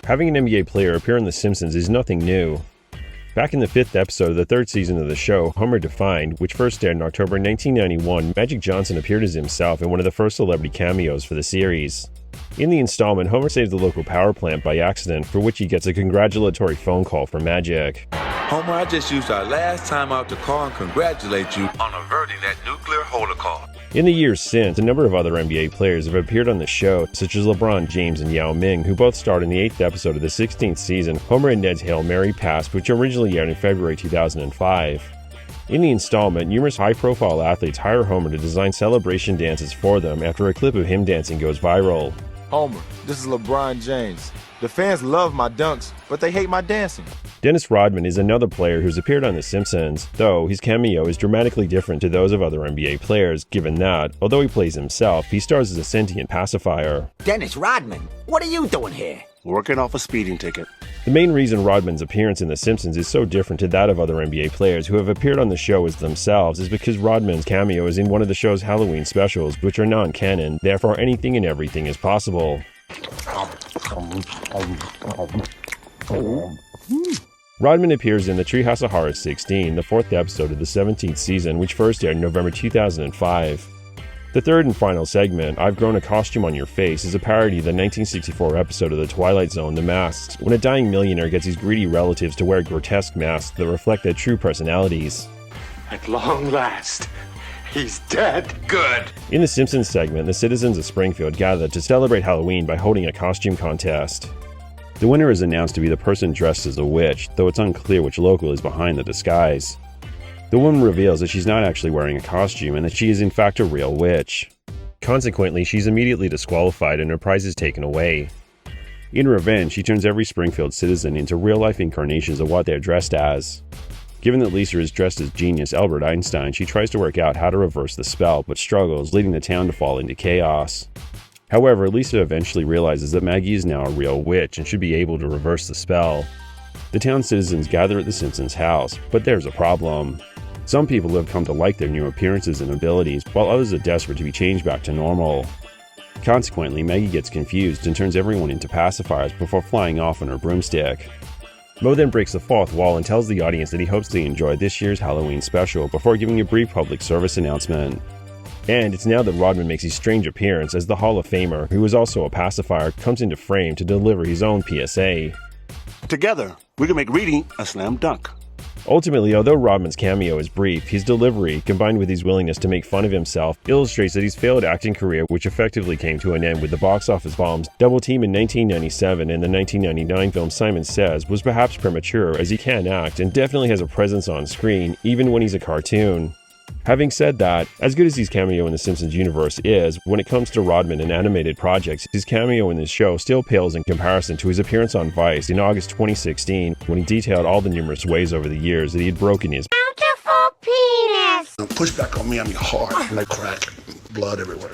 Having an NBA player appear on The Simpsons is nothing new. Back in the 5th episode of the 3rd season of the show, Homer Defined, which first aired in October 1991, Magic Johnson appeared as himself in one of the first celebrity cameos for the series. In the installment, Homer saves the local power plant by accident, for which he gets a congratulatory phone call from Magic. Homer, I just used our last time out to call and congratulate you on averting that nuclear holocaust. In the years since, a number of other NBA players have appeared on the show, such as LeBron James and Yao Ming, who both starred in the 8th episode of the 16th season, Homer and Ned's Hail Mary Pass, which originally aired in February 2005. In the installment, numerous high-profile athletes hire Homer to design celebration dances for them after a clip of him dancing goes viral. Homer, this is LeBron James. The fans love my dunks, but they hate my dancing. Dennis Rodman is another player who's appeared on The Simpsons, though his cameo is dramatically different to those of other NBA players, given that, although he plays himself, he stars as a sentient pacifier. Dennis Rodman, what are you doing here? Working off a speeding ticket. The main reason Rodman's appearance in The Simpsons is so different to that of other NBA players who have appeared on the show as themselves is because Rodman's cameo is in one of the show's Halloween specials, which are non-canon, therefore anything and everything is possible. Rodman appears in the Treehouse of Horror 16, the 4th episode of the 17th season, which first aired in November 2005. The third and final segment, I've Grown a Costume on Your Face, is a parody of the 1964 episode of The Twilight Zone, The Masks, when a dying millionaire gets his greedy relatives to wear grotesque masks that reflect their true personalities. At long last, he's dead. Good. In the Simpsons segment, the citizens of Springfield gather to celebrate Halloween by holding a costume contest. The winner is announced to be the person dressed as a witch, though it's unclear which local is behind the disguise. The woman reveals that she's not actually wearing a costume and that she is in fact a real witch. Consequently, she's immediately disqualified and her prize is taken away. In revenge, she turns every Springfield citizen into real-life incarnations of what they're dressed as. Given that Lisa is dressed as genius Albert Einstein, she tries to work out how to reverse the spell, but struggles, leading the town to fall into chaos. However, Lisa eventually realizes that Maggie is now a real witch and should be able to reverse the spell. The town citizens gather at the Simpsons' house, but there's a problem. Some people have come to like their new appearances and abilities, while others are desperate to be changed back to normal. Consequently, Maggie gets confused and turns everyone into pacifiers before flying off on her broomstick. Moe then breaks the 4th wall and tells the audience that he hopes they enjoy this year's Halloween special before giving a brief public service announcement. And it's now that Rodman makes his strange appearance as the Hall of Famer, who is also a pacifier, comes into frame to deliver his own PSA. Together, we can make reading a slam dunk. Ultimately, although Rodman's cameo is brief, his delivery, combined with his willingness to make fun of himself, illustrates that his failed acting career, which effectively came to an end with the box office bombs Double Team in 1997 and the 1999 film Simon Says, was perhaps premature, as he can act and definitely has a presence on screen, even when he's a cartoon. Having said that, as good as his cameo in the Simpsons universe is, when it comes to Rodman and animated projects, his cameo in this show still pales in comparison to his appearance on Vice in August 2016, when he detailed all the numerous ways over the years that he had broken his bountiful penis. Push back on me, hard, like crack, blood everywhere.